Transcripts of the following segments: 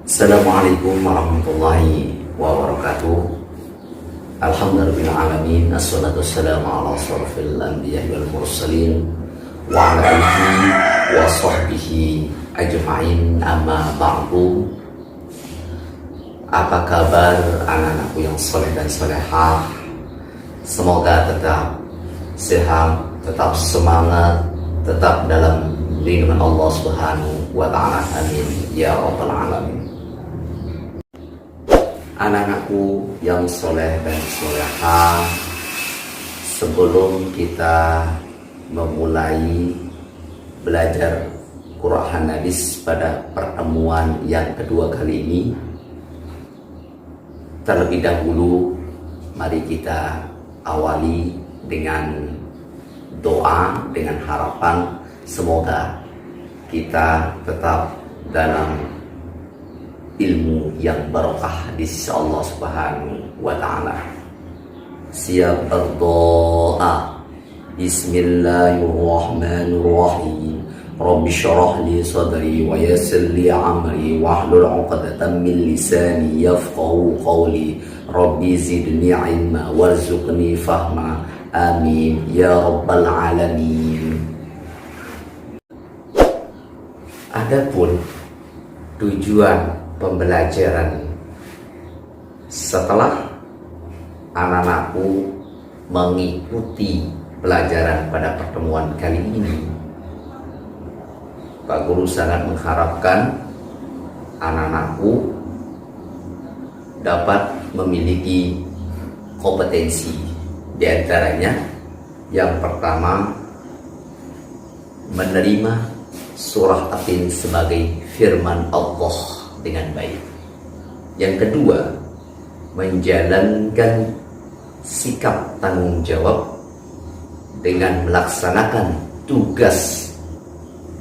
Assalamualaikum warahmatullahi wabarakatuh. Alhamdulillahirrahmanirrahim. Assalatu wassalamu ala asrafil anbiya wal mursalin wa ala alihi wa sahbihi ajma'in, amma ba'du. Apa kabar anak-anakku yang soleh dan solehah? Semoga tetap sehat, tetap semangat, tetap dalam lindungan Allah Subhanahu wa ta'ala. Amin ya rabbal alamin. Anak-anakku yang soleh dan solehah, sebelum kita memulai belajar Quran Hadis pada pertemuan yang kedua kali ini, terlebih dahulu mari kita awali dengan doa, dengan harapan semoga kita tetap dalam ilmu yang barokah di sisi Allah Subhanahu wa ta'ala. Siap berdoa. Bismillahirrahmanirrahim. Rabbi syrah li sadri wa yassir li amri wahlul 'uqdatam min lisani yafqahu qawli. Rabbi zidni ilma warzuqni fahma. Amin ya rabbal alamin. Adapun tujuan pembelajaran setelah anak-anakku mengikuti pelajaran pada pertemuan kali ini, Pak Guru sangat mengharapkan anak-anakku dapat memiliki kompetensi. Di antaranya yang pertama, menerima surah At-Tin sebagai firman Allah dengan baik. Yang kedua, menjalankan sikap tanggung jawab dengan melaksanakan tugas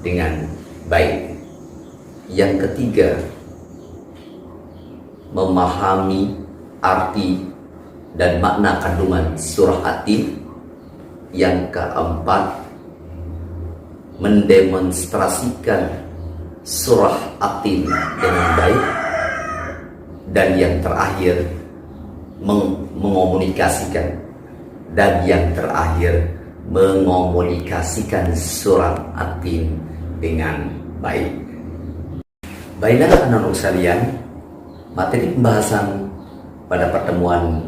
dengan baik. Yang ketiga, memahami arti dan makna kandungan surah At-Tin. Yang keempat, mendemonstrasikan surah At-Tin dengan baik. Dan yang terakhir, mengomunikasikan surah At-Tin dengan baik. Baiklah anak-anak sekalian, materi pembahasan pada pertemuan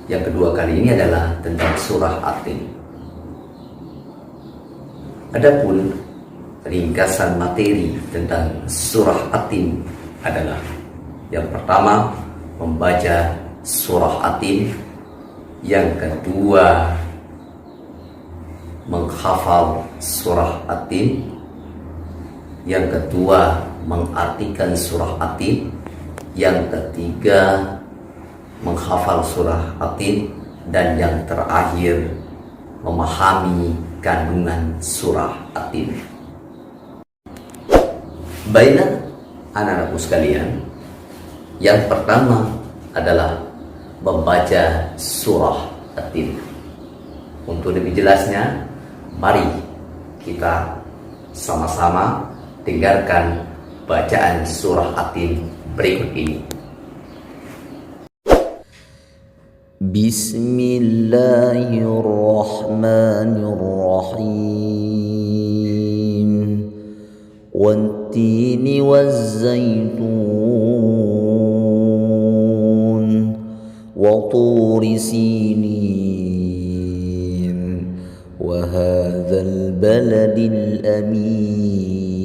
yang kedua kali ini adalah tentang surah At-Tin. Adapun ringkasan materi tentang surah At-Tin adalah: yang pertama, membaca surah At-Tin. Yang kedua, menghafal surah At-Tin. Yang kedua, mengartikan surah At-Tin. Yang ketiga, menghafal surah At-Tin. Dan yang terakhir, memahami kandungan surah At-Tin. Baiklah anak-anakku sekalian, yang pertama adalah membaca surah At-Tin. Untuk lebih jelasnya, mari kita sama-sama dengarkan bacaan surah At-Tin berikut ini. Bismillahirrahmanirrahim. Wattini wazzaitun wa turi sinin wa hadzal baladil amin.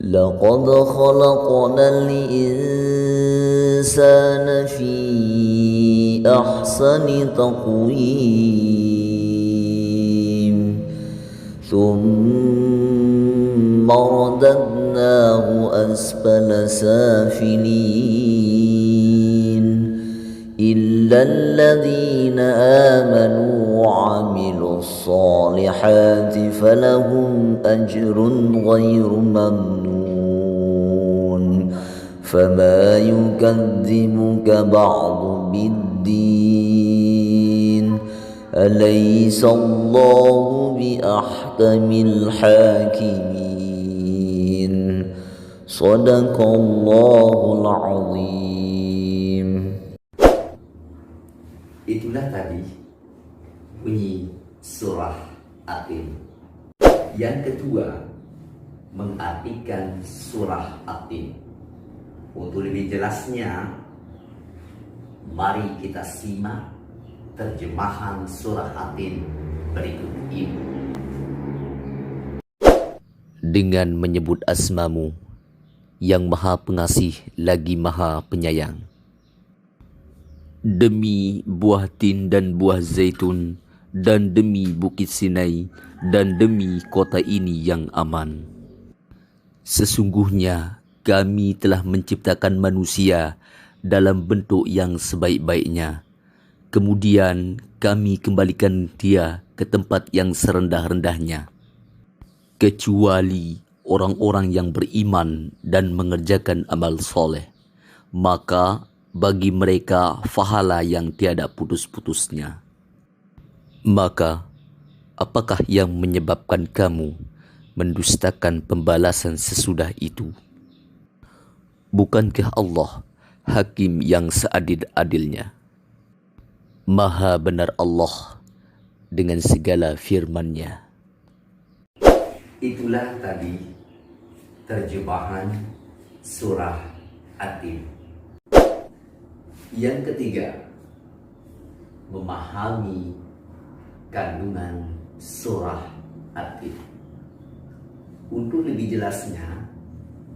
Laqad khalaqnal insana fi ahsani taqwim. ثم رددناه أسفل سافلين إلا الذين آمنوا وعملوا الصالحات فلهم أجر غير ممنون فما يكذبك بعد بالدين أليس الله بأحكم الحاكمين Sadaqallahul azim. Itulah tadi bunyi surah At-Tin. Yang kedua, mengartikan surah At-Tin. Untuk lebih jelasnya, mari kita simak terjemahan surah At-Tin berikut ini. Dengan menyebut asmamu yang maha pengasih lagi maha penyayang. Demi buah tin dan buah zaitun, dan demi bukit Sinai, dan demi kota ini yang aman. Sesungguhnya kami telah menciptakan manusia dalam bentuk yang sebaik-baiknya. Kemudian kami kembalikan dia ke tempat yang serendah-rendahnya. Kecuali orang-orang yang beriman dan mengerjakan amal soleh, maka bagi mereka pahala yang tiada putus-putusnya. Maka, apakah yang menyebabkan kamu mendustakan pembalasan sesudah itu? Bukankah Allah Hakim yang seadil-adilnya? Maha benar Allah dengan segala firman-Nya. Itulah tadi terjemahan surah At-Tin. Yang ketiga, memahami kandungan surah At-Tin. Untuk lebih jelasnya,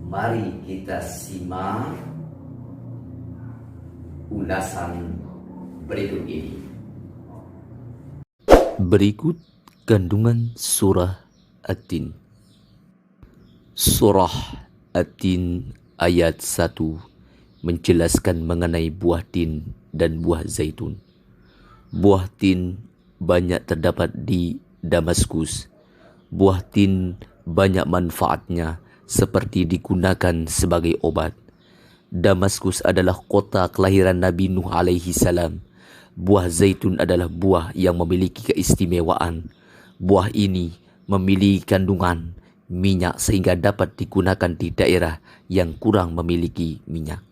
mari kita simak ulasan berikut ini. Berikut kandungan surah At-Tin. Surah At-Tin ayat 1 menjelaskan mengenai buah tin dan buah zaitun. Buah tin banyak terdapat di Damaskus. Buah tin banyak manfaatnya, seperti digunakan sebagai obat. Damaskus adalah kota kelahiran Nabi Nuh alaihi salam. Buah zaitun adalah buah yang memiliki keistimewaan. Buah ini memiliki kandungan minyak sehingga dapat digunakan di daerah yang kurang memiliki minyak.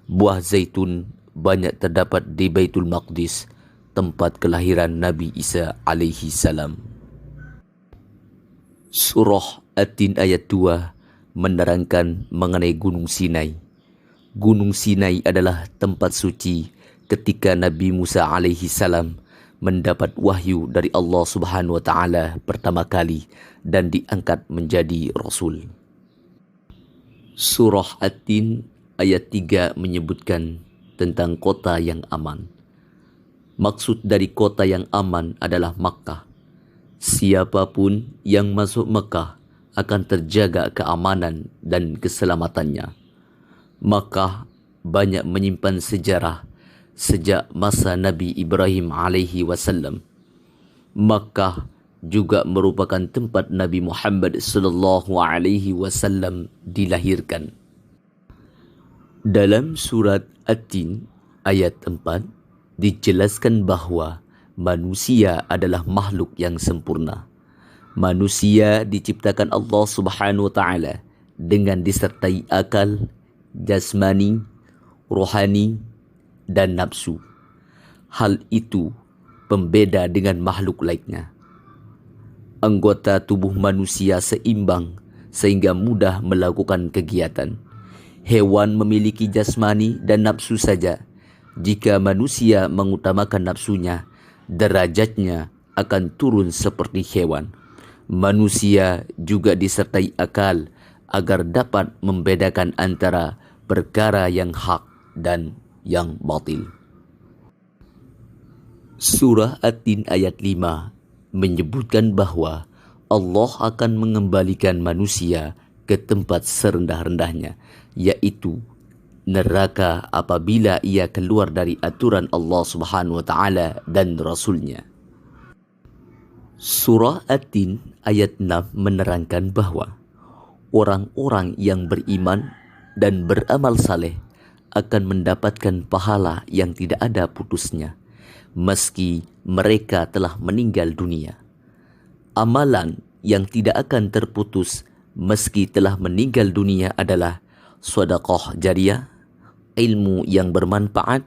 Buah zaitun banyak terdapat di Baitul Maqdis, tempat kelahiran Nabi Isa alaihi salam. Surah At-Tin ayat 2 menerangkan mengenai Gunung Sinai. Gunung Sinai adalah tempat suci ketika Nabi Musa alaihi salam mendapat wahyu dari Allah Subhanahu wa taala pertama kali dan diangkat menjadi rasul. Surah At-Tin ayat 3 menyebutkan tentang kota yang aman. Maksud dari kota yang aman adalah Makkah. Siapapun yang masuk Makkah akan terjaga keamanan dan keselamatannya. Makkah banyak menyimpan sejarah sejak masa Nabi Ibrahim alaihi wasallam. Makkah juga merupakan tempat Nabi Muhammad sallallahu alaihi wasallam dilahirkan. Dalam surat At-Tin ayat 4 dijelaskan bahwa manusia adalah makhluk yang sempurna. Manusia diciptakan Allah Subhanahu wa taala dengan disertai akal, jasmani, rohani, dan nafsu. Hal itu pembeda dengan makhluk lainnya. Anggota tubuh manusia seimbang sehingga mudah melakukan kegiatan. Hewan memiliki jasmani dan nafsu saja. Jika manusia mengutamakan nafsunya, derajatnya akan turun seperti hewan. Manusia juga disertai akal agar dapat membedakan antara perkara yang hak dan yang batil. Surah At-Tin ayat 5 menyebutkan bahwa Allah akan mengembalikan manusia ke tempat serendah-rendahnya, yaitu neraka apabila ia keluar dari aturan Allah Subhanahu wa taala dan Rasulnya. Surah At-Tin ayat 6 menerangkan bahwa orang-orang yang beriman dan beramal saleh akan mendapatkan pahala yang tidak ada putusnya, meski mereka telah meninggal dunia. Amalan yang tidak akan terputus meski telah meninggal dunia adalah sedekah jariah, ilmu yang bermanfaat,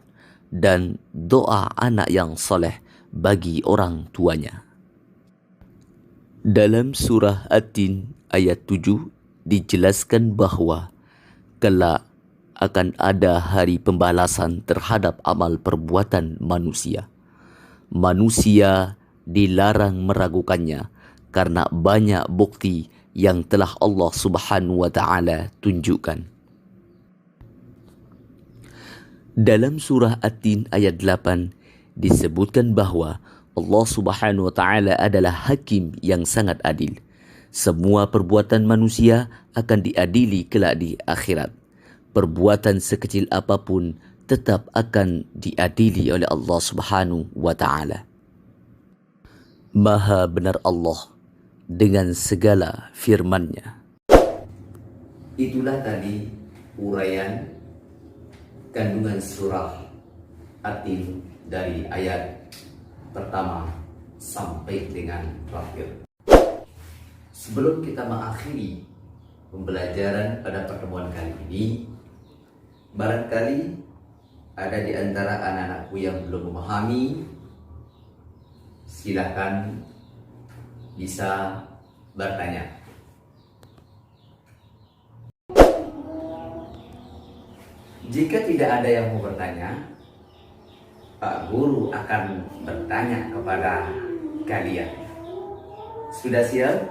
dan doa anak yang soleh bagi orang tuanya. Dalam surah At-Tin ayat 7 dijelaskan bahawa kelak akan ada hari pembalasan terhadap amal perbuatan manusia. Manusia dilarang meragukannya karena banyak bukti yang telah Allah Subhanahu wa taala tunjukkan. Dalam surah At-Tin ayat 8 disebutkan bahawa Allah Subhanahu wa taala adalah hakim yang sangat adil. Semua perbuatan manusia akan diadili kelak di akhirat. Perbuatan sekecil apapun tetap akan diadili oleh Allah Subhanahu wa taala. Maha benar Allah dengan segala firman-Nya. Itulah tadi uraian kandungan surah At-Tin dari ayat pertama sampai dengan terakhir. Sebelum kita mengakhiri pembelajaran pada pertemuan kali ini, barangkali ada di antara anak-anakku yang belum memahami, silakan bisa bertanya. Jika tidak ada yang mau bertanya, Pak Guru akan bertanya kepada kalian. Sudah siap?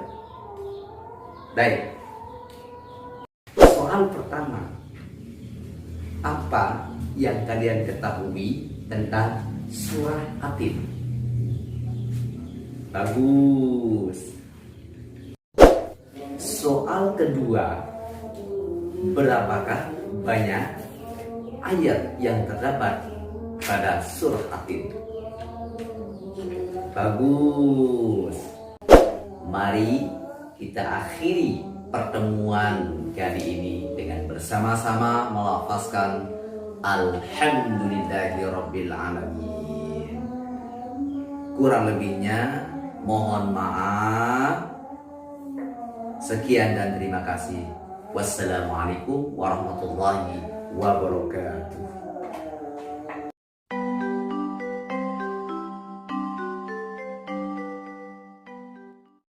Baik. Soal pertama, apa yang kalian ketahui tentang surah At-Tin? Bagus. Soal kedua, berapakah banyak ayat yang terdapat pada surah At-Tin? Bagus. Mari kita akhiri pertemuan kali ini dengan bersama-sama melafazkan Alhamdulillahirabbil alamin. Kurang lebihnya mohon maaf. Sekian dan terima kasih. Wassalamualaikum warahmatullahi wabarakatuh.